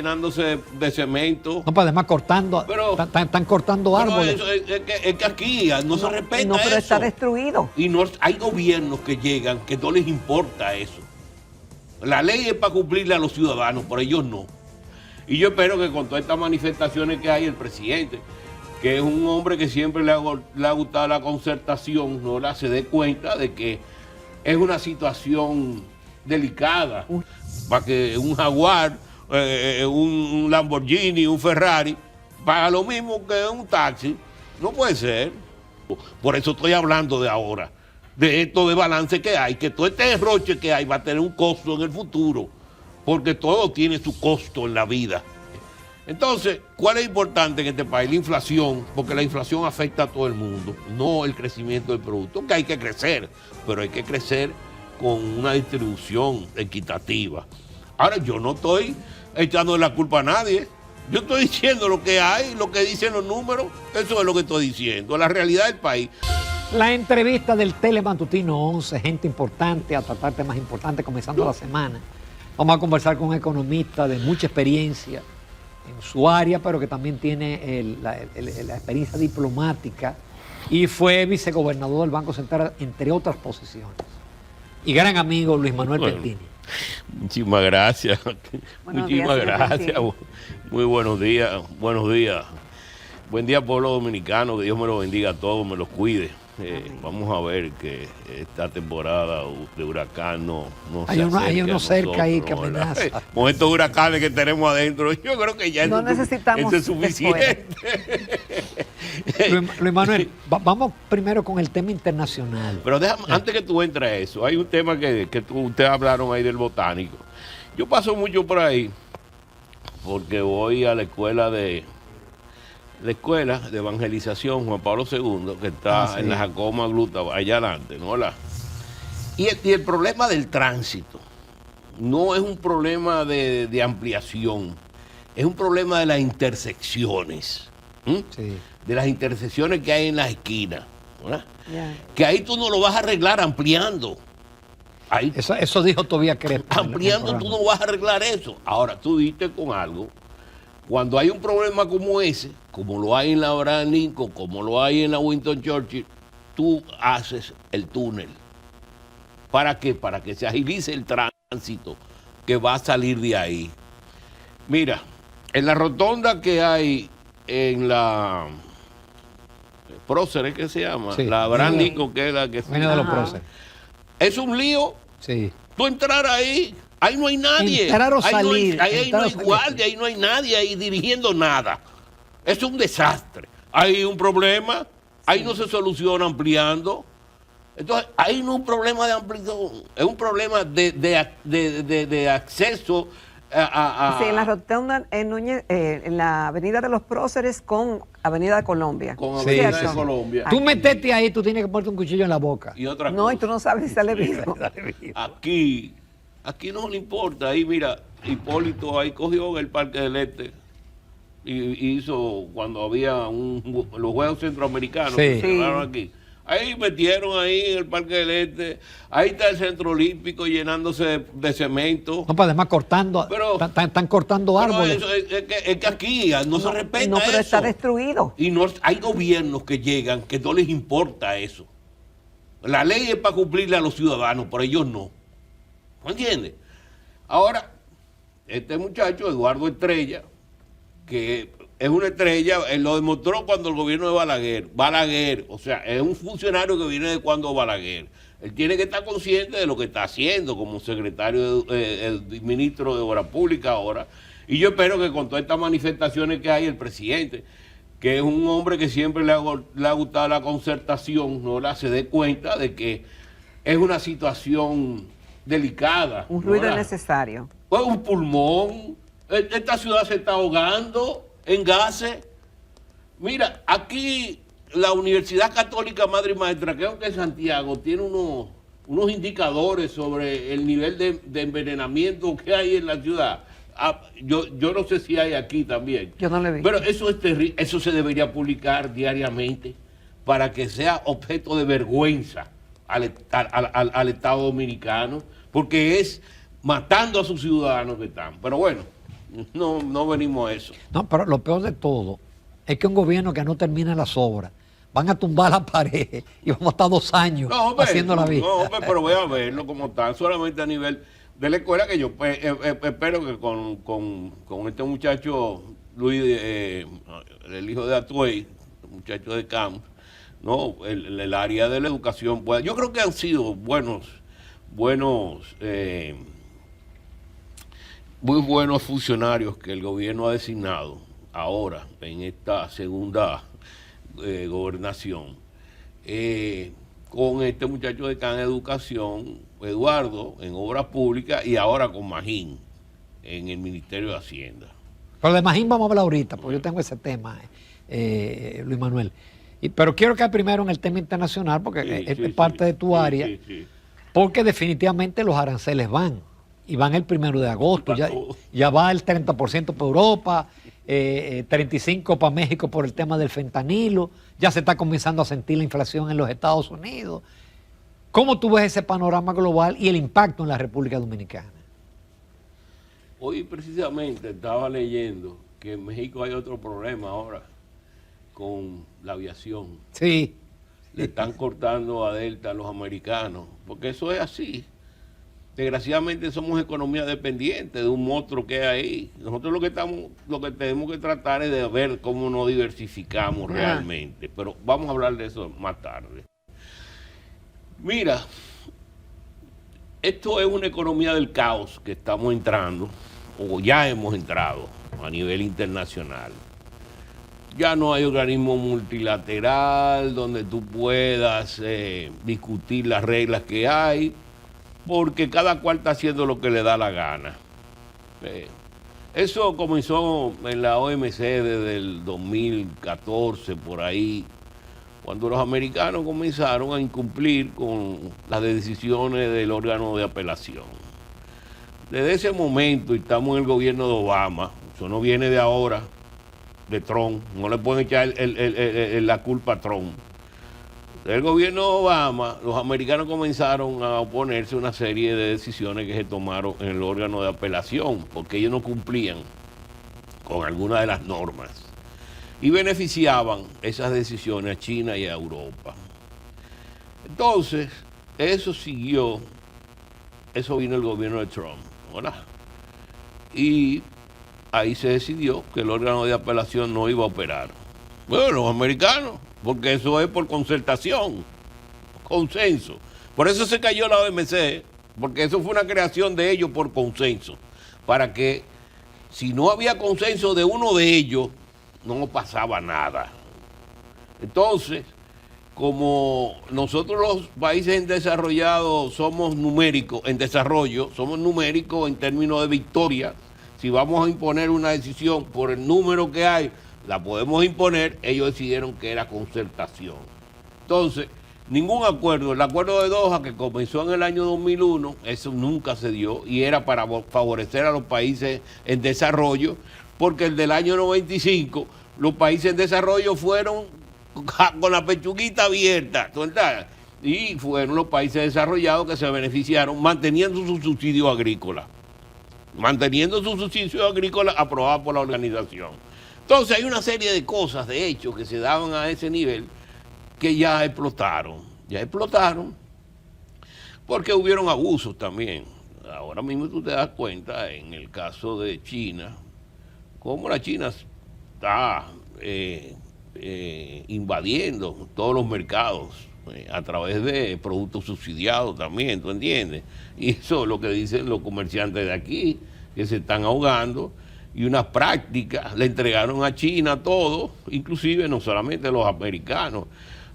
llenándose de cemento. No, pues además cortando, están cortando árboles. Es que aquí no se respeta No, pero eso. está destruido. Y no, hay gobiernos que llegan que no les importa eso. La ley es para cumplirle a los ciudadanos, pero ellos no. Y yo espero que con todas estas manifestaciones que hay, el presidente, que es un hombre que siempre le ha gustado la concertación, no se dé cuenta de que es una situación delicada. Para que un Jaguar, un Lamborghini, un Ferrari, paga lo mismo que un taxi. No puede ser. Por eso estoy hablando de ahora, de esto de balance que hay, que todo este derroche que hay va a tener un costo en el futuro, porque todo tiene su costo en la vida. Entonces, ¿cuál es importante en este país? La inflación, porque la inflación afecta a todo el mundo, no el crecimiento del producto, que hay que crecer, pero hay que crecer con una distribución equitativa. Ahora, yo no estoy echando la culpa a nadie, yo estoy diciendo lo que hay, lo que dicen los números, eso es lo que estoy diciendo, la realidad del país. La entrevista del Telematutino 11, gente importante, a tratar temas importantes, comenzando la semana. Vamos a conversar con un economista de mucha experiencia en su área, pero que también tiene la experiencia diplomática y fue vicegobernador del Banco Central, entre otras posiciones. Y gran amigo Luis Manuel Pertini. Muchísimas gracias. Muchísimas gracias. Muy buenos días. Buenos días. Buen día, pueblo dominicano. Que Dios me lo bendiga a todos, me los cuide. Vamos a ver que esta temporada de huracán no hay uno cerca ahí que amenaza. Con estos huracanes que tenemos adentro, yo creo que ya no necesitamos eso es suficiente. Luis Manuel, vamos primero con el tema internacional. Pero déjame, antes que tú entres a eso, hay un tema que ustedes hablaron ahí del botánico. Yo paso mucho por ahí porque voy a la escuela de evangelización Juan Pablo II, que está en la Jacoma Gluta, allá adelante, ¿no? Y el problema del tránsito no es un problema de ampliación, es un problema de las intersecciones, de las intersecciones que hay en las esquinas, ¿verdad? Que ahí tú no lo vas a arreglar ampliando. Ahí, eso dijo Tobías Crespo. Ampliando tú no vas a arreglar eso. Ahora, tú diste con algo. Cuando hay un problema como ese, como lo hay en la Abraham Lincoln, como lo hay en la Winston Churchill, tú haces el túnel. ¿Para qué? Para que se agilice el tránsito que va a salir de ahí. Mira, en la rotonda que hay en la Próceres, ¿qué se llama? La Abraham Lincoln, que es la que se llama. De los Próceres. Es un lío. Sí. Tú entrar ahí. Ahí no hay nadie. Entrar o salir. Ahí no hay guardia, ahí no hay nadie ahí dirigiendo nada. Es un desastre. Hay un problema, ahí no se soluciona ampliando. Entonces, ahí no es un problema de ampliación, es un problema de acceso a... Sí, en la rotonda en la Avenida de los Próceres con Avenida de Colombia. Con Avenida de Colombia. Tú metete ahí, tú tienes que ponerte un cuchillo en la boca. Y otra no, cosa. y tú no sabes si sale vivo. Aquí no le importa. Ahí, mira, Hipólito ahí cogió en el Parque del Este y hizo cuando había los Juegos Centroamericanos que se celebraron aquí. Ahí metieron ahí en el Parque del Este. Ahí está el Centro Olímpico llenándose de cemento. No, pues además cortando, están cortando árboles. Es que aquí no se respeta no, pero eso. está destruido. Y no, hay gobiernos que llegan que no les importa eso. La ley es para cumplirle a los ciudadanos, pero ellos no. ¿Me entiendes? Ahora, este muchacho, Eduardo Estrella, que es una estrella, él lo demostró cuando el gobierno de Balaguer. Balaguer, o sea, es un funcionario que viene de cuando Balaguer. Él tiene que estar consciente de lo que está haciendo como secretario, ministro de Obras Públicas ahora. Y yo espero que con todas estas manifestaciones que hay, el presidente, que es un hombre que siempre le ha gustado la concertación, no se dé cuenta de que es una situación delicada. Un ruido innecesario. Pues un pulmón. Esta ciudad se está ahogando en gases. Mira, aquí la Universidad Católica Madre y Maestra, creo que en Santiago, tiene unos indicadores sobre el nivel de envenenamiento que hay en la ciudad. Yo no sé si hay aquí también. Yo no le vi. Pero eso es terrible. Eso se debería publicar diariamente para que sea objeto de vergüenza al Estado dominicano, porque es matando a sus ciudadanos que están. Pero bueno, no venimos a eso. No, pero lo peor de todo es que un gobierno que no termina las obras van a tumbar la pared y vamos a estar 2 años haciendo la vida. No, pero voy a verlo como tal, solamente a nivel de la escuela, que yo espero que con este muchacho Luis, el hijo de Atuey, el muchacho de Camp, no, el área de la educación pueda. Yo creo que han sido muy buenos funcionarios que el gobierno ha designado ahora en esta segunda gobernación. Con este muchacho de Can Educación, Eduardo, en Obras Públicas, y ahora con Magín en el Ministerio de Hacienda. Pero de Magín vamos a hablar ahorita, porque yo tengo ese tema, Luis Manuel. Pero quiero caer primero en el tema internacional, porque es parte de tu área, porque definitivamente los aranceles van, y van el 1 de agosto, ya va el 30% para Europa, 35% para México por el tema del fentanilo, ya se está comenzando a sentir la inflación en los Estados Unidos. ¿Cómo tú ves ese panorama global y el impacto en la República Dominicana? Hoy precisamente estaba leyendo que en México hay otro problema ahora con la aviación. Sí. Le están cortando a Delta a los americanos, porque eso es así. Desgraciadamente somos economía dependiente de un monstruo que hay ahí. Nosotros lo que tenemos que tratar es de ver cómo nos diversificamos realmente. Pero vamos a hablar de eso más tarde. Mira, esto es una economía del caos que estamos entrando, o ya hemos entrado a nivel internacional. Ya no hay organismo multilateral donde tú puedas discutir las reglas que hay, porque cada cual está haciendo lo que le da la gana. Eso comenzó en la OMC desde el 2014, por ahí, cuando los americanos comenzaron a incumplir con las decisiones del órgano de apelación. Desde ese momento, y estamos en el gobierno de Obama, eso no viene de ahora, de Trump, no le pueden echar la culpa a Trump. El gobierno de Obama, los americanos comenzaron a oponerse a una serie de decisiones que se tomaron en el órgano de apelación, porque ellos no cumplían con algunas de las normas y beneficiaban esas decisiones a China y a Europa. Entonces, eso vino el gobierno de Trump, ¿verdad? Y ahí se decidió que el órgano de apelación no iba a operar. Bueno, los americanos, porque eso es por concertación, consenso. Por eso se cayó la OMC, porque eso fue una creación de ellos por consenso, para que si no había consenso de uno de ellos, no pasaba nada. Entonces, como nosotros los países desarrollados somos numéricos, en desarrollo, somos numéricos en términos de victoria, si vamos a imponer una decisión por el número que hay, la podemos imponer, ellos decidieron que era concertación. Entonces, ningún acuerdo, el acuerdo de Doha que comenzó en el año 2001, eso nunca se dio y era para favorecer a los países en desarrollo, porque el del año 95, los países en desarrollo fueron con la pechuguita abierta, ¿verdad? Y fueron los países desarrollados que se beneficiaron manteniendo su subsidio agrícola, aprobado por la organización. Entonces hay una serie de cosas, de hechos, que se daban a ese nivel que ya explotaron, porque hubieron abusos también. Ahora mismo tú te das cuenta, en el caso de China, cómo la China está invadiendo todos los mercados a través de productos subsidiados también, ¿tú entiendes? Y eso es lo que dicen los comerciantes de aquí, que se están ahogando, y unas prácticas le entregaron a China todo, inclusive no solamente los americanos.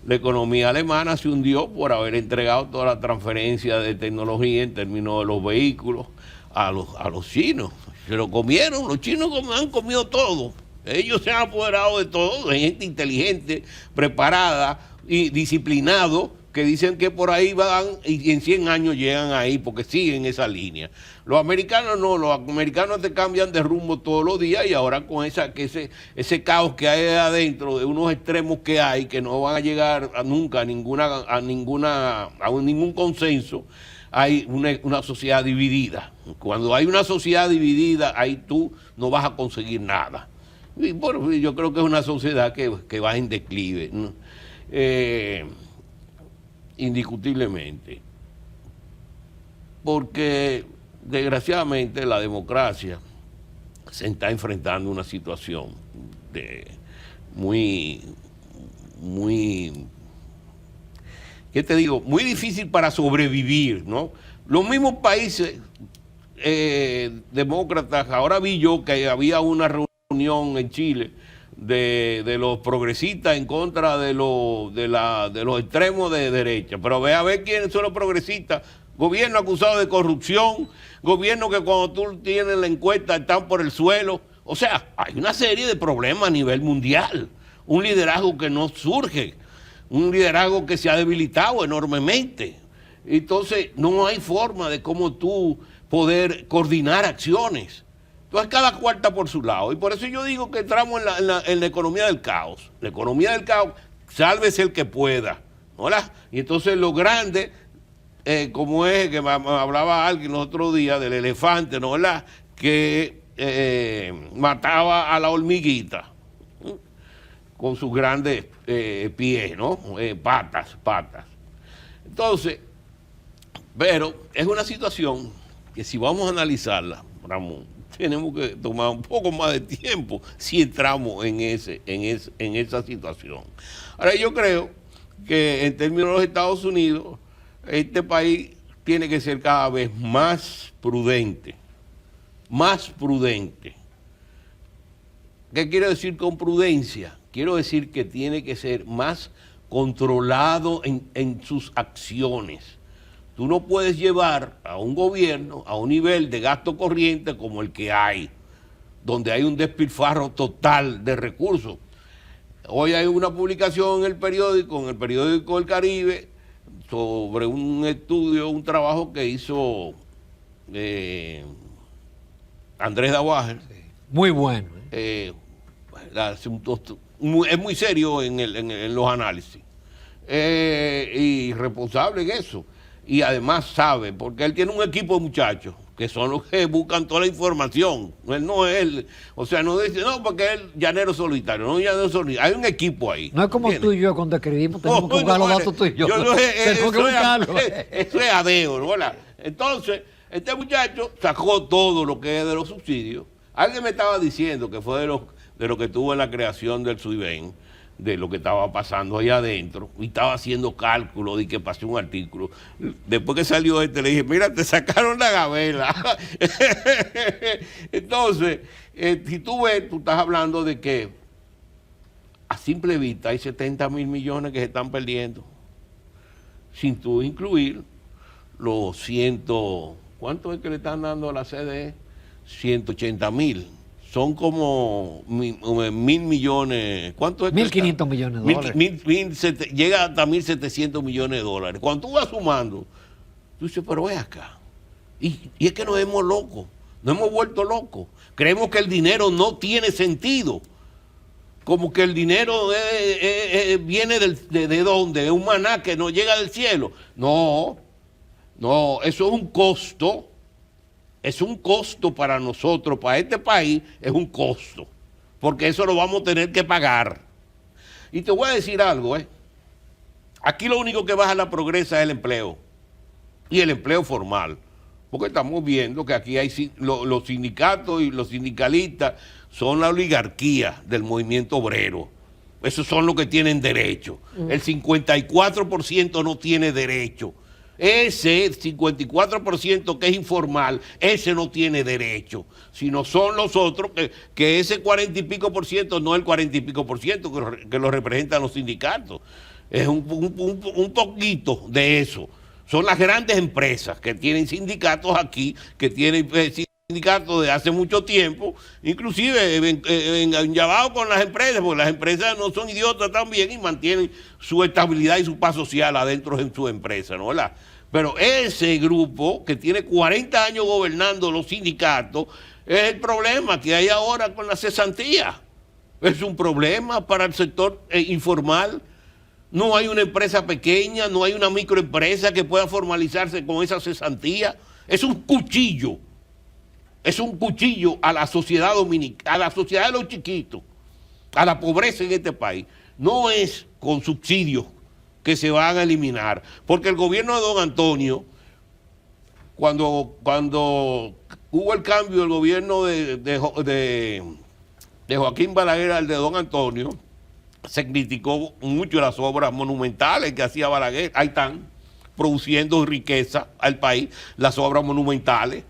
La economía alemana se hundió por haber entregado toda la transferencia de tecnología en términos de los vehículos a los chinos. Se lo comieron, los chinos han comido todo. Ellos se han apoderado de todo, de gente inteligente, preparada y disciplinado, que dicen que por ahí van y en 100 años llegan ahí porque siguen esa línea. Los americanos no, los americanos te cambian de rumbo todos los días, y ahora con ese caos que hay adentro, de unos extremos que hay, que no van a llegar nunca a ningún consenso, hay una sociedad dividida. Cuando hay una sociedad dividida, ahí tú no vas a conseguir nada. Y bueno, yo creo que es una sociedad que va en declive, ¿no? Indiscutiblemente. Porque desgraciadamente la democracia se está enfrentando a una situación muy, ¿qué te digo? Muy difícil para sobrevivir, ¿no? Los mismos países demócratas, ahora vi yo que había una reunión en Chile de los progresistas en contra de los extremos de derecha, pero ve a ver quiénes son los progresistas. Gobierno acusado de corrupción, gobierno que cuando tú tienes la encuesta están por el suelo. O sea, hay una serie de problemas a nivel mundial, un liderazgo que no surge, un liderazgo que se ha debilitado enormemente. Entonces, no hay forma de cómo tú poder coordinar acciones. Entonces, cada cual está por su lado. Y por eso yo digo que entramos en la economía del caos. La economía del caos, sálvese el que pueda, ¿verdad? Y entonces lo grande, como es que me hablaba alguien el otro día del elefante, ¿no? ¿Verdad? Que mataba a la hormiguita, ¿no? Con sus grandes pies, ¿no? Patas. Entonces, pero es una situación que si vamos a analizarla, Ramón, tenemos que tomar un poco más de tiempo si entramos en esa situación. Ahora, yo creo que en términos de los Estados Unidos, este país tiene que ser cada vez más prudente. ¿Qué quiero decir con prudencia? Quiero decir que tiene que ser más controlado en sus acciones. Tú no puedes llevar a un gobierno a un nivel de gasto corriente como el que hay, donde hay un despilfarro total de recursos. Hoy hay una publicación en el periódico El Caribe, sobre un estudio, un trabajo que hizo Andrés Dawager. Muy bueno. Es muy serio en los análisis. Y responsable en eso. Y además sabe, porque él tiene un equipo de muchachos que son los que buscan toda la información. Él no es él, o sea, no dice, no, porque él llanero solitario, no llanero solitario. Hay un equipo ahí. No es como ¿entiendes? Tú y yo cuando escribimos tenemos que buscar los datos tú y yo. Eso es adeo, ¿no? Entonces, este muchacho sacó todo lo que es de los subsidios. Alguien me estaba diciendo que fue de lo que tuvo en la creación del SUIBEN, de lo que estaba pasando allá adentro, y estaba haciendo cálculos de que pasé un artículo. Después que salió le dije, mira, te sacaron la gabela. Entonces, si tú ves, tú estás hablando de que a simple vista hay 70.000 millones que se están perdiendo, sin tú incluir los ¿cuánto es que le están dando a la CDE? 180.000. Son como 1.000 millones. ¿Cuánto es? 1.500 millones de dólares. Llega hasta 1.700 millones de dólares. Cuando tú vas sumando, tú dices, pero ve acá. Y es que nos hemos locos, nos hemos vuelto locos. Creemos que el dinero no tiene sentido. Como que el dinero viene ¿de dónde? Es un maná que no llega del cielo. No, eso es un costo. Es un costo para nosotros, para este país, es un costo, porque eso lo vamos a tener que pagar. Y te voy a decir algo, aquí lo único que baja la progresa es el empleo, y el empleo formal, porque estamos viendo que aquí hay los sindicatos y los sindicalistas son la oligarquía del movimiento obrero. Esos son los que tienen derecho. El 54% no tiene derecho. Ese 54% que es informal, ese no tiene derecho, sino son los otros que ese 40 y pico por ciento no es el 40 y pico por ciento que lo representan los sindicatos. Es un poquito de eso. Son las grandes empresas que tienen sindicatos aquí, que tienen sindicatos de hace mucho tiempo, inclusive engañados con las empresas, porque las empresas no son idiotas también y mantienen su estabilidad y su paz social adentro en su empresa, ¿no? ¿Verdad? Pero ese grupo que tiene 40 años gobernando los sindicatos es el problema que hay ahora con la cesantía. Es un problema para el sector informal. No hay una empresa pequeña, no hay una microempresa que pueda formalizarse con esa cesantía. Es un cuchillo a la sociedad dominicana, a la sociedad de los chiquitos, a la pobreza en este país. No es con subsidios que se van a eliminar, porque el gobierno de don Antonio, cuando hubo el cambio del gobierno de Joaquín Balaguer al de don Antonio, se criticó mucho las obras monumentales que hacía Balaguer. Ahí están, produciendo riqueza al país, las obras monumentales.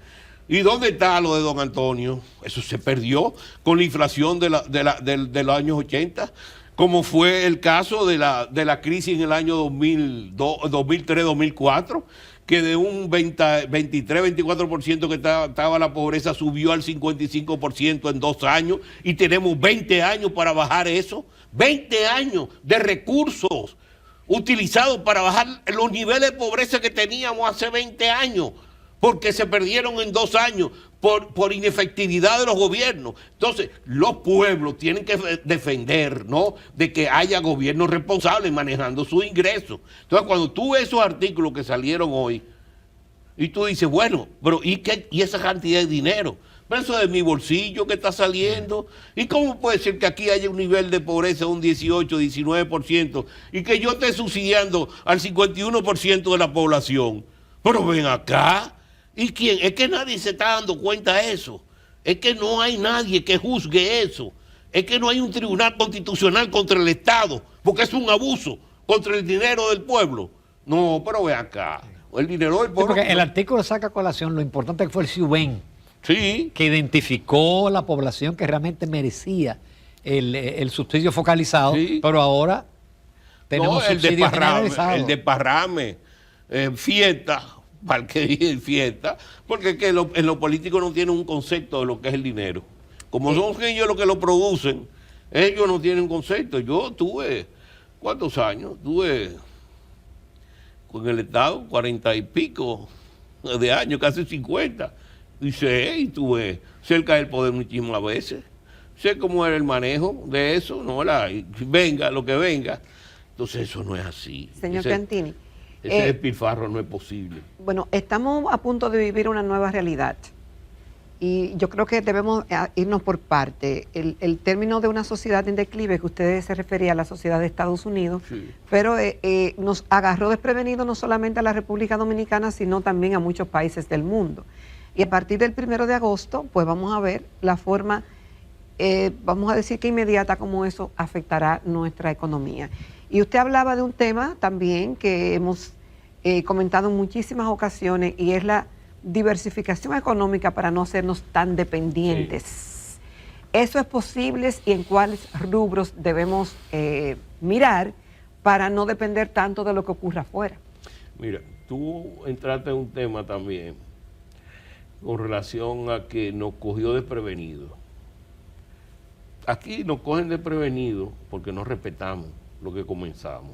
¿Y dónde está lo de don Antonio? Eso se perdió con la inflación de los años 80, como fue el caso de la crisis en el año 2003-2004, que de un 23-24% que estaba la pobreza subió al 55% en 2 años, y tenemos 20 años para bajar eso. 20 años de recursos utilizados para bajar los niveles de pobreza que teníamos hace 20 años, porque se perdieron en 2 años por inefectividad de los gobiernos. Entonces, los pueblos tienen que defender, ¿no?, de que haya gobiernos responsables manejando sus ingresos. Entonces, cuando tú ves esos artículos que salieron hoy, y tú dices, bueno, pero ¿y esa cantidad de dinero? Pero eso de mi bolsillo que está saliendo. ¿Y cómo puede ser que aquí haya un nivel de pobreza de un 18, 19% y que yo esté subsidiando al 51% de la población? Pero ven acá. ¿Y quién? Es que nadie se está dando cuenta de eso. Es que no hay nadie que juzgue eso. Es que no hay un tribunal constitucional contra el Estado, porque es un abuso contra el dinero del pueblo. No, pero ven acá. El dinero del pueblo. Sí, porque el artículo saca a colación lo importante que fue el SIUBEN. Sí. Que identificó la población que realmente merecía el subsidio focalizado, sí. Pero ahora tenemos subsidios generalizados. El desparrame, fiesta, para que diga fiesta, porque es que en lo político no tienen un concepto de lo que es el dinero. Como son ellos los que lo producen, ellos no tienen un concepto. Yo tuve, ¿cuántos años? Tuve con el Estado 40 y pico de años, casi 50. Y estuve cerca del poder muchísimas veces. Sé cómo era el manejo de eso, ¿no? Venga, lo que venga. Entonces eso no es así. Señor Piantini. Ese despilfarro no es posible. Bueno, estamos a punto de vivir una nueva realidad. Y yo creo que debemos irnos por parte. El término de una sociedad en declive, que usted se refería a la sociedad de Estados Unidos, sí. Pero nos agarró desprevenido no solamente a la República Dominicana, sino también a muchos países del mundo. Y a partir del 1 de agosto, pues vamos a ver la forma, vamos a decir que inmediata, cómo eso afectará nuestra economía. Y usted hablaba de un tema también que hemos comentado en muchísimas ocasiones, y es la diversificación económica para no hacernos tan dependientes. Sí. ¿Eso es posible y en cuáles rubros debemos mirar para no depender tanto de lo que ocurra afuera? Mira, tú entraste en un tema también con relación a que nos cogió desprevenido. Aquí nos cogen desprevenido porque no respetamos lo que comenzamos.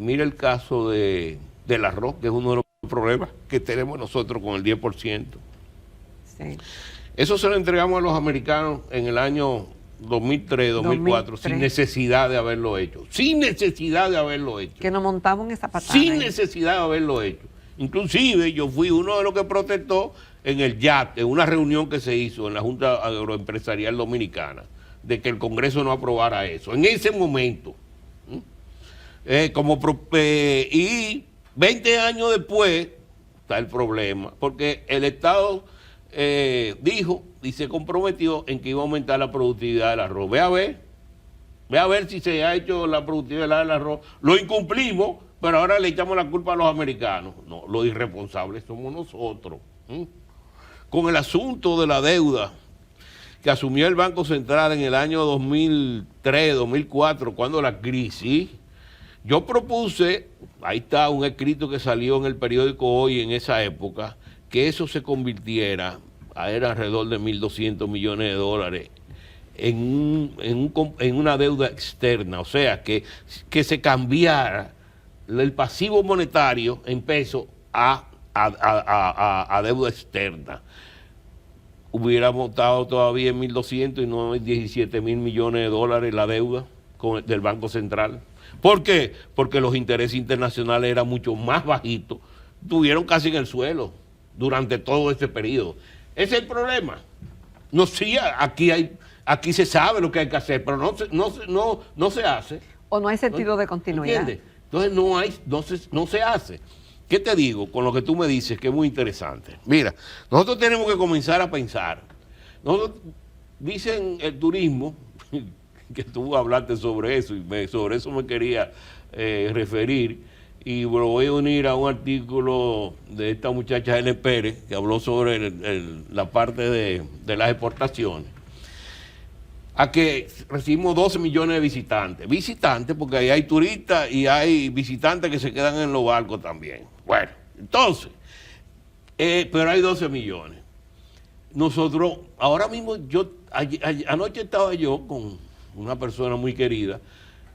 Mira el caso del arroz, que es uno de los problemas que tenemos nosotros con el 10%. Sí. Eso se lo entregamos a los americanos en el año 2003, 2004, sin necesidad de haberlo hecho. Sin necesidad de haberlo hecho. Que nos montamos en esa patada. Sin necesidad de haberlo hecho. Inclusive yo fui uno de los que protestó en el YAT, en una reunión que se hizo en la Junta Agroempresarial Dominicana, de que el Congreso no aprobara eso. En ese momento. Y 20 años después está el problema, porque el Estado dijo y se comprometió en que iba a aumentar la productividad del arroz. Ve a ver si se ha hecho la productividad del arroz. Lo incumplimos, pero ahora le echamos la culpa a los americanos. No, los irresponsables somos nosotros. Con el asunto de la deuda que asumió el Banco Central en el año 2003, 2004, cuando la crisis, yo propuse, ahí está un escrito que salió en el periódico Hoy en esa época, que eso se convirtiera, era alrededor de 1.200 millones de dólares, en una deuda externa, o sea, que se cambiara el pasivo monetario en pesos a deuda externa. Hubiéramos estado todavía en 1.200 y no en 17.000 millones de dólares la deuda del Banco Central. ¿Por qué? Porque los intereses internacionales eran mucho más bajitos, estuvieron casi en el suelo durante todo este periodo. Ese es el problema. No, sí, aquí se sabe lo que hay que hacer, pero no se hace. O no hay sentido de continuidad. ¿Entiendes? Entonces no se hace. ¿Qué te digo con lo que tú me dices, que es muy interesante? Mira, nosotros tenemos que comenzar a pensar. Dicen el turismo, que tú hablaste sobre eso, y sobre eso me quería referir, y lo voy a unir a un artículo de esta muchacha Helen Pérez, que habló sobre la parte de las exportaciones, a que recibimos 12 millones de visitantes. Visitantes porque ahí hay turistas y hay visitantes que se quedan en los barcos también. Bueno, entonces, pero hay 12 millones. Nosotros, ahora mismo, anoche estaba yo con una persona muy querida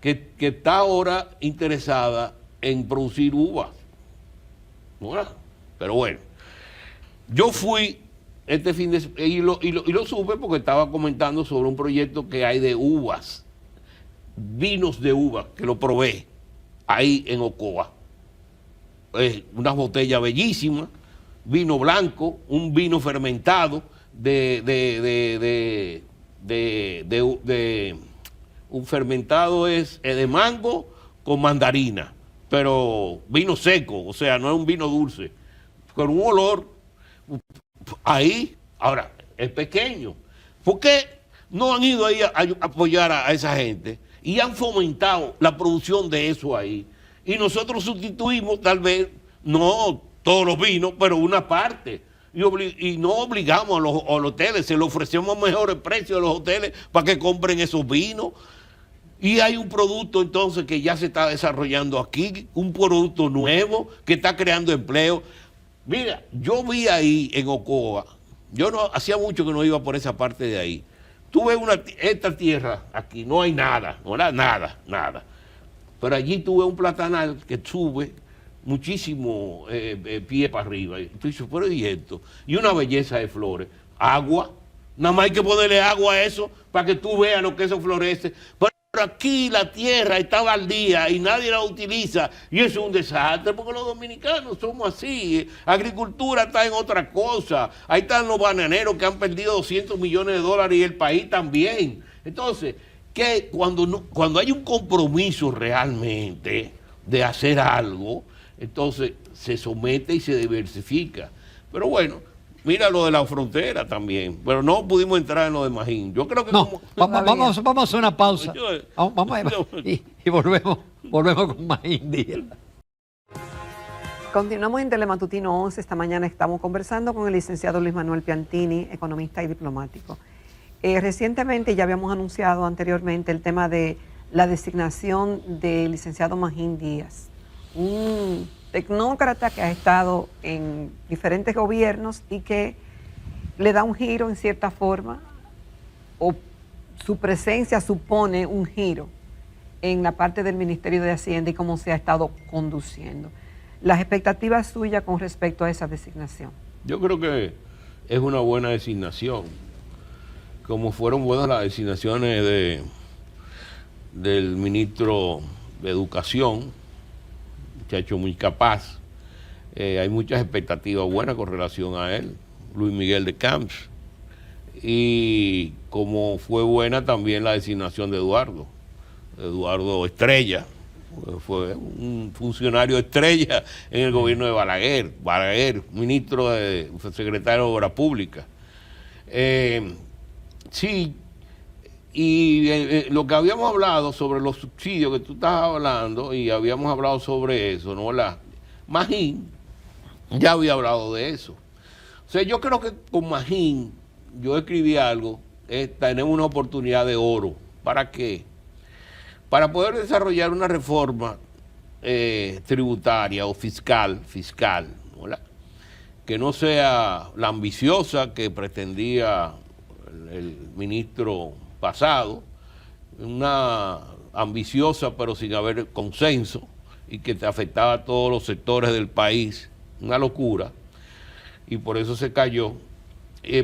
que está ahora interesada en producir uvas. ¿No? Pero bueno, yo fui este fin de semana y lo supe porque estaba comentando sobre un proyecto que hay de uvas, vinos de uvas, que lo probé ahí en Ocoa. Unas botellas bellísimas, vino blanco, un vino fermentado un fermentado es de mango con mandarina, pero vino seco, o sea, no es un vino dulce, con un olor ahí. Ahora, es pequeño. ¿Por qué no han ido ahí a apoyar a esa gente y han fomentado la producción de eso ahí? Y nosotros sustituimos, tal vez, no todos los vinos, pero una parte. Y no obligamos a los hoteles, se le ofrecemos mejores precios a los hoteles para que compren esos vinos. Y hay un producto entonces que ya se está desarrollando aquí, un producto nuevo que está creando empleo. Mira, yo vi ahí en Ocoa, hacía mucho que no iba por esa parte de ahí. Tuve esta tierra aquí, no hay nada, no era nada. Pero allí tuve un platanal que sube muchísimo pie para arriba. Y tú dices, pero ¿y esto? Y una belleza de flores. Agua, nada más hay que ponerle agua a eso para que tú veas lo que eso florece. Pero aquí la tierra está baldía y nadie la utiliza y eso es un desastre porque los dominicanos somos así. Agricultura está en otra cosa. Ahí están los bananeros que han perdido 200 millones de dólares y el país también. Entonces, que cuando hay un compromiso realmente de hacer algo, entonces se somete y se diversifica. Pero bueno, mira lo de la frontera también, pero no pudimos entrar en lo de Magín. Yo creo que no, vamos a hacer una pausa. Vamos a ver, y volvemos con Magín Díaz. Continuamos en Telematutino 11. Esta mañana estamos conversando con el licenciado Luis Manuel Piantini, economista y diplomático. Recientemente ya habíamos anunciado anteriormente el tema de la designación del licenciado Magín Díaz, un tecnócrata que ha estado en diferentes gobiernos y que le da un giro en cierta forma, o su presencia supone un giro en la parte del Ministerio de Hacienda y cómo se ha estado conduciendo. Las expectativas suyas con respecto a esa designación. Yo creo que es una buena designación, como fueron buenas las designaciones del ministro de Educación, muchacho muy capaz. Hay muchas expectativas buenas con relación a él, Luis Miguel de Camps, y como fue buena también la designación de Eduardo Estrella, fue un funcionario estrella en el gobierno de Balaguer, secretario de Obras Públicas. Sí, y lo que habíamos hablado sobre los subsidios que tú estabas hablando, y habíamos hablado sobre eso, ¿no? Magín ya había hablado de eso. O sea, yo creo que con Magín, yo escribí algo, tenemos una oportunidad de oro. ¿Para qué? Para poder desarrollar una reforma tributaria o fiscal, ¿no? Que no sea la ambiciosa que pretendía el ministro pasado, una ambiciosa pero sin haber consenso y que te afectaba a todos los sectores del país, una locura, y por eso se cayó,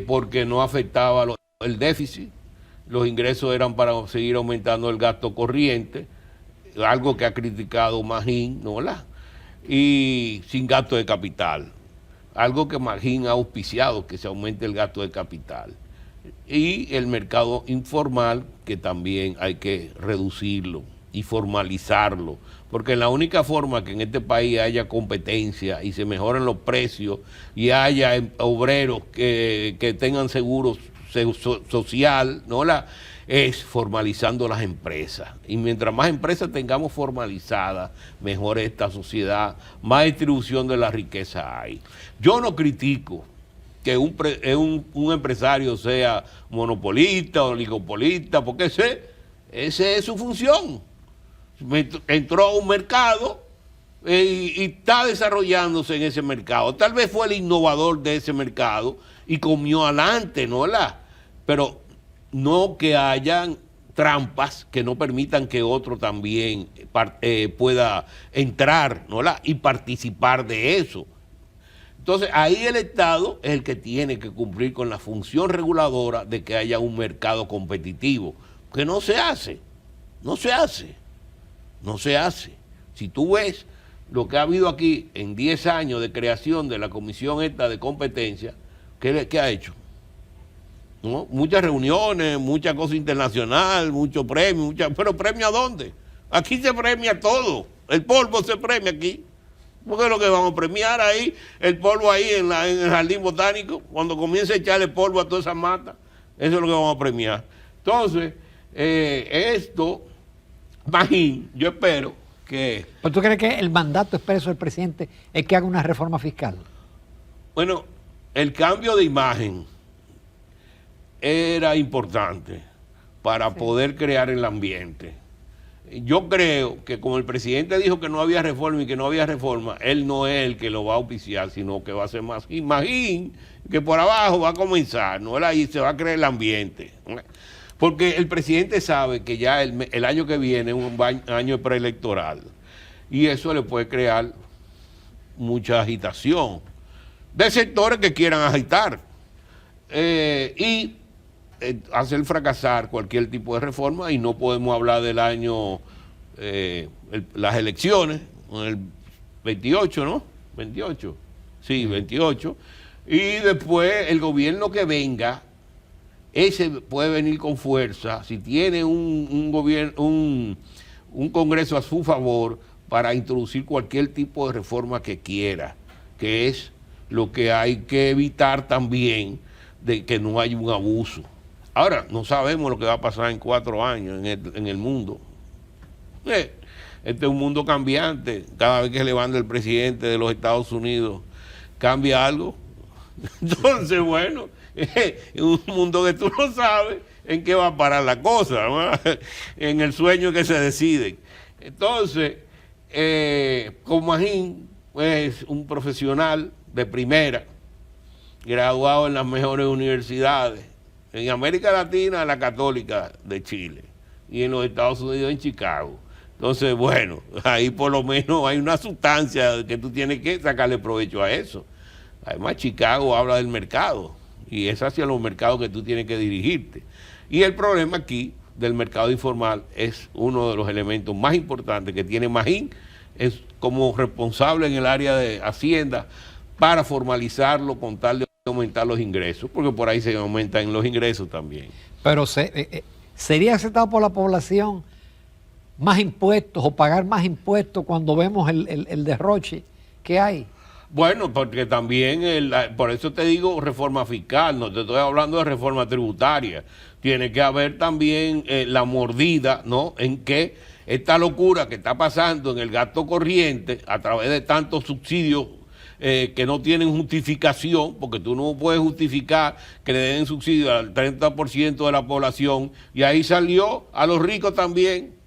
porque no afectaba el déficit, los ingresos eran para seguir aumentando el gasto corriente, algo que ha criticado Magín, ¿no? Y sin gasto de capital, algo que Magín ha auspiciado, que se aumente el gasto de capital. Y el mercado informal, que también hay que reducirlo y formalizarlo, porque la única forma que en este país haya competencia y se mejoren los precios y haya obreros que tengan seguro social, ¿no? Es formalizando las empresas. Y mientras más empresas tengamos formalizadas, mejor esta sociedad, más distribución de la riqueza hay. Yo no critico que un empresario sea monopolista o oligopolista, porque esa es su función. Entró a un mercado y está desarrollándose en ese mercado. Tal vez fue el innovador de ese mercado y comió adelante, ¿no? Pero no que hayan trampas que no permitan que otro también pueda entrar, ¿no? Y participar de eso. Entonces, ahí el Estado es el que tiene que cumplir con la función reguladora de que haya un mercado competitivo, que no se hace. Si tú ves lo que ha habido aquí en 10 años de creación de la comisión esta de competencia, ¿qué ha hecho? ¿No? Muchas reuniones, muchas cosas internacionales, muchos premios, pero ¿premio a dónde? Aquí se premia todo, el polvo se premia aquí. ¿Por qué es lo que vamos a premiar ahí? El polvo ahí en el jardín botánico, cuando comience a echarle polvo a todas esas matas, eso es lo que vamos a premiar. Entonces, esto, Magín, yo espero que... ¿Pero tú crees que el mandato expreso del presidente es que haga una reforma fiscal? Bueno, el cambio de imagen era importante para poder crear el ambiente. Yo creo que como el presidente dijo que no había reforma y que no había reforma, él no es el que lo va a auspiciar, sino que va a ser Magín, que por abajo va a comenzar, ¿no? Ahí se va a crear el ambiente. Porque el presidente sabe que ya el año que viene es un año preelectoral y eso le puede crear mucha agitación de sectores que quieran agitar y hacer fracasar cualquier tipo de reforma, y no podemos hablar del año, las elecciones, el 28, ¿no? 28, sí, 28, y después el gobierno que venga, ese puede venir con fuerza, si tiene un Congreso a su favor, para introducir cualquier tipo de reforma que quiera, que es lo que hay que evitar también, de que no haya un abuso. Ahora, no sabemos lo que va a pasar en 4 años en el mundo. Este es un mundo cambiante. Cada vez que se levanta el presidente de los Estados Unidos, cambia algo. Entonces, bueno, es un mundo que tú no sabes en qué va a parar la cosa, ¿no? En el sueño que se decide. Entonces, con Magín, pues, un profesional de primera, graduado en las mejores universidades, en América Latina, la Católica de Chile, y en los Estados Unidos, en Chicago. Entonces, bueno, ahí por lo menos hay una sustancia que tú tienes que sacarle provecho a eso. Además, Chicago habla del mercado, y es hacia los mercados que tú tienes que dirigirte. Y el problema aquí del mercado informal es uno de los elementos más importantes que tiene Magín, es como responsable en el área de Hacienda para formalizarlo con tal de aumentar los ingresos, porque por ahí se aumentan los ingresos también. Pero ¿sería aceptado por la población más impuestos o pagar más impuestos cuando vemos el derroche que hay? Bueno, porque también, por eso te digo reforma fiscal, no te estoy hablando de reforma tributaria. Tiene que haber también la mordida, ¿no? En que esta locura que está pasando en el gasto corriente a través de tantos subsidios que no tienen justificación, porque tú no puedes justificar que le den subsidio al 30% de la población, y ahí salió a los ricos también.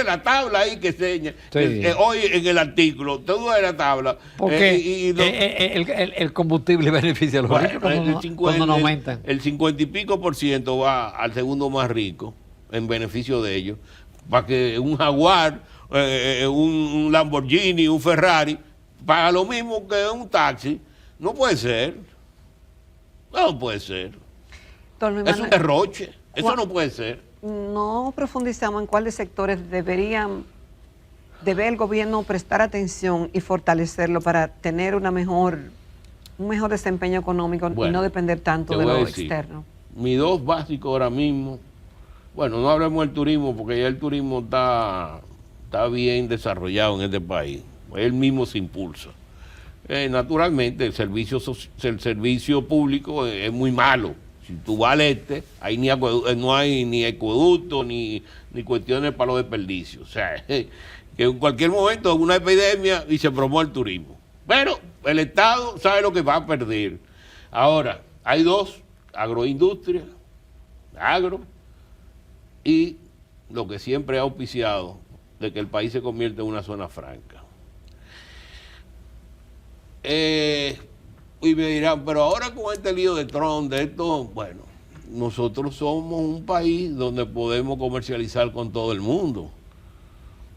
La tabla ahí que seña, sí. Hoy en el artículo, todo es la tabla. Porque el combustible beneficia a los ricos cuando no aumentan. El 50 y pico % va al segundo más rico, en beneficio de ellos, para que un Jaguar, un Lamborghini, un Ferrari, paga lo mismo que un taxi. No puede ser. No puede ser. Es un derroche. Eso no puede ser. no profundizamos en cuáles sectores debe el gobierno prestar atención y fortalecerlo para tener un mejor desempeño económico y no depender tanto de lo externo. Mis dos básicos ahora mismo, bueno, no hablemos del turismo porque ya el turismo está bien desarrollado en este país, él mismo se impulsa. Naturalmente el servicio público es muy malo. Si tú vas al este, ahí no hay ni acueducto ni cuestiones para los desperdicios. O sea, que en cualquier momento una epidemia y se promueve el turismo. Pero el Estado sabe lo que va a perder. Ahora, hay dos, agroindustria, agro, y lo que siempre ha auspiciado de que el país se convierta en una zona franca. Y me dirán, pero ahora con este lío de Trump, de esto, bueno, nosotros somos un país donde podemos comercializar con todo el mundo.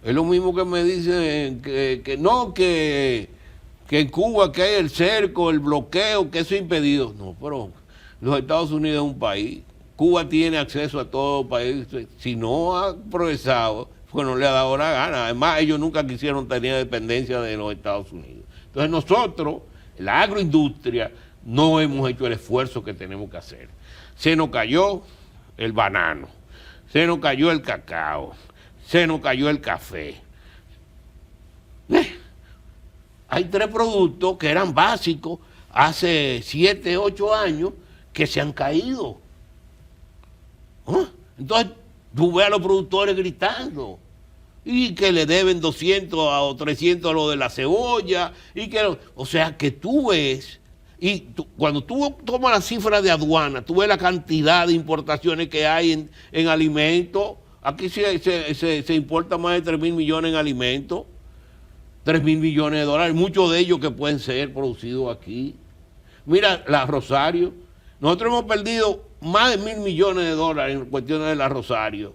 Es lo mismo que me dicen que en Cuba que hay el cerco, el bloqueo, que eso es impedido. No, pero los Estados Unidos es un país. Cuba tiene acceso a todo país. Si no ha progresado, pues no le ha dado la gana. Además, ellos nunca quisieron tener dependencia de los Estados Unidos. Entonces nosotros, la agroindustria, no hemos hecho el esfuerzo que tenemos que hacer. Se nos cayó el banano, se nos cayó el cacao, se nos cayó el café. Hay 3 productos que eran básicos hace 7, 8 años que se han caído. Entonces, tú ves a los productores gritando y que le deben 200 o 300 a lo de la cebolla, o sea que tú ves, y cuando tú tomas las cifras de aduana, tú ves la cantidad de importaciones que hay en alimentos. Aquí se importa más de 3.000 millones en alimentos, 3.000 millones de dólares, muchos de ellos que pueden ser producidos aquí. Mira, la Rosario, nosotros hemos perdido más de 1.000 millones de dólares en cuestiones de la Rosario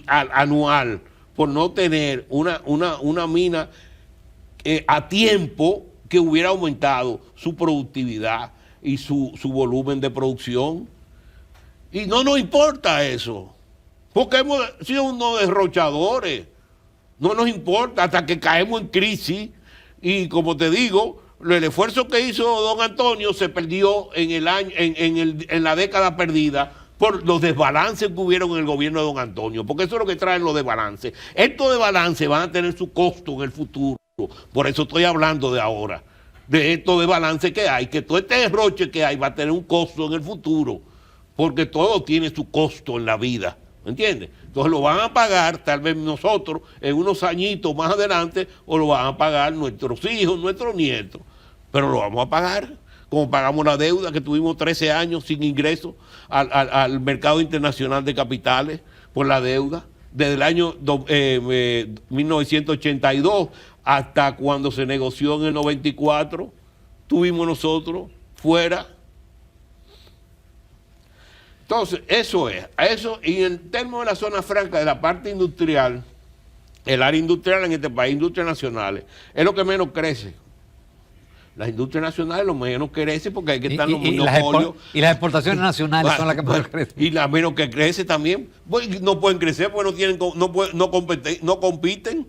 anual, por no tener una mina a tiempo que hubiera aumentado su productividad y su volumen de producción. Y no nos importa eso, porque hemos sido unos derrochadores. No nos importa hasta que caemos en crisis y, como te digo, el esfuerzo que hizo don Antonio se perdió en la década perdida por los desbalances que hubieron en el gobierno de don Antonio, porque eso es lo que traen los desbalances. Estos desbalances van a tener su costo en el futuro, por eso estoy hablando de ahora, de estos desbalances que hay, que todo este derroche que hay va a tener un costo en el futuro, porque todo tiene su costo en la vida, ¿me entiendes? Entonces lo van a pagar tal vez nosotros en unos añitos más adelante, o lo van a pagar nuestros hijos, nuestros nietos, pero lo vamos a pagar. Como pagamos la deuda, que tuvimos 13 años sin ingresos al mercado internacional de capitales por la deuda, desde el año 1982 hasta cuando se negoció en el 94, tuvimos nosotros fuera. Entonces, eso, y en términos de la zona franca, de la parte industrial, el área industrial en este país, industrias nacionales, es lo que menos crece. Las industrias nacionales lo menos crecen porque hay que estar los monopolios. Y las exportaciones nacionales son las que menos crecen. Y las menos que crecen también. Pues no pueden crecer porque no compiten.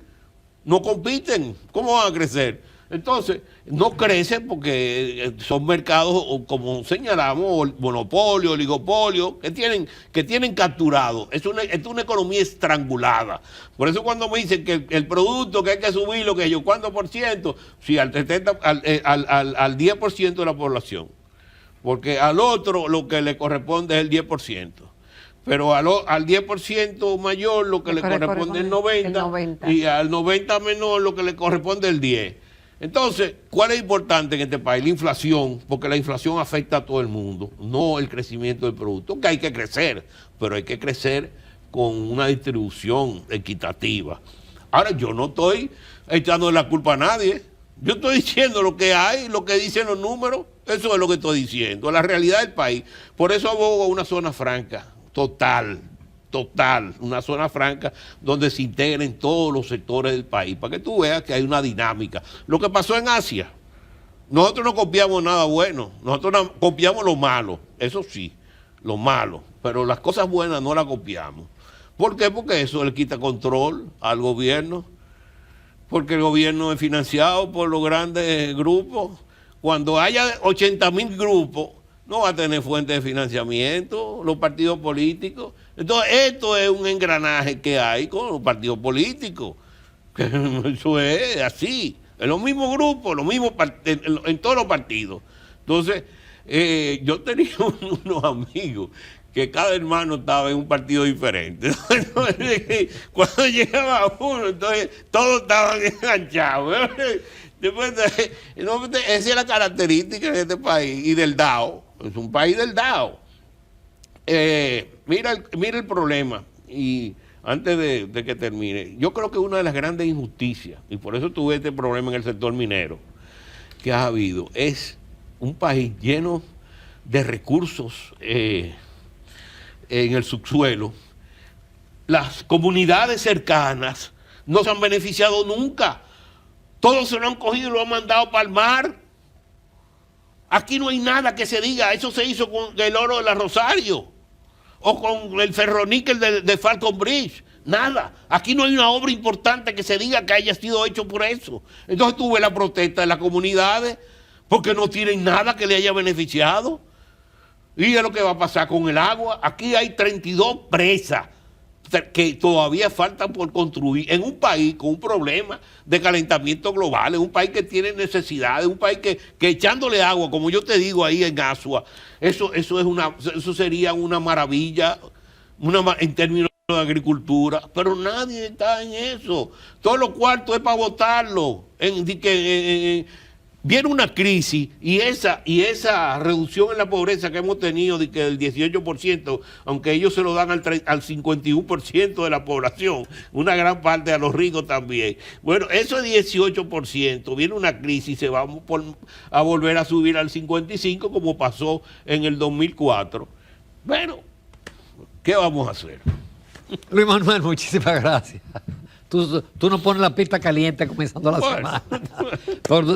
¿Cómo van a crecer? Entonces, no crecen porque son mercados, como señalamos, monopolio, oligopolio, que tienen capturado. Es una economía estrangulada. Por eso cuando me dicen que el producto que hay que subirlo, que yo, ¿cuánto por ciento? Sí, al 10% de la población. Porque al otro lo que le corresponde es el 10%. Pero al 10% mayor lo que le corresponde es el 90%, y al 90% menor lo que le corresponde es el 10%. Entonces, ¿cuál es importante en este país? La inflación, porque la inflación afecta a todo el mundo, no el crecimiento del producto, que hay que crecer, pero hay que crecer con una distribución equitativa. Ahora, yo no estoy echando la culpa a nadie, yo estoy diciendo lo que hay, lo que dicen los números, eso es lo que estoy diciendo, la realidad del país. Por eso abogo a una zona franca, total, una zona franca donde se integren todos los sectores del país, para que tú veas que hay una dinámica. Lo que pasó en Asia, nosotros no copiamos nada bueno, nosotros copiamos lo malo, eso sí, lo malo, pero las cosas buenas no las copiamos. ¿Por qué? Porque eso le quita control al gobierno, porque el gobierno es financiado por los grandes grupos. Cuando haya 80.000 grupos, no va a tener fuente de financiamiento, los partidos políticos. Entonces, esto es un engranaje que hay con los partidos políticos. Eso es así, en los mismos grupos, en todos los partidos. Entonces, yo tenía unos amigos que cada hermano estaba en un partido diferente. Entonces, cuando llegaba uno, entonces todos estaban enganchados. Después, esa es la característica de este país y del DAO. Es un país del DAO. Mira el problema, y antes de que termine, yo creo que una de las grandes injusticias, y por eso tuve este problema en el sector minero que ha habido, es un país lleno de recursos en el subsuelo. Las comunidades cercanas no se han beneficiado nunca. Todos se lo han cogido y lo han mandado para el mar. Aquí no hay nada que se diga, eso se hizo con el oro de la Rosario o con el ferroníquel de Falcon Bridge. Nada. Aquí no hay una obra importante que se diga que haya sido hecho por eso. Entonces tuve la protesta de las comunidades porque no tienen nada que le haya beneficiado. Y es lo que va a pasar con el agua. Aquí hay 32 presas que todavía faltan por construir en un país con un problema de calentamiento global, en un país que tiene necesidades, un país que echándole agua, como yo te digo ahí en Asua, eso sería una maravilla en términos de agricultura, pero nadie está en eso. Todo lo cuarto es para votarlo. Viene una crisis y esa reducción en la pobreza que hemos tenido del 18%, aunque ellos se lo dan al 51% de la población, una gran parte a los ricos también. Bueno, eso es 18%, viene una crisis y se va a volver a subir al 55% como pasó en el 2004. Bueno, ¿qué vamos a hacer? Luis Manuel, muchísimas gracias. Tú no pones la pista caliente comenzando la semana.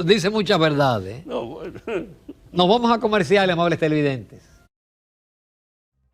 Dice muchas verdades. No, bueno. Nos vamos a comerciales, amables televidentes.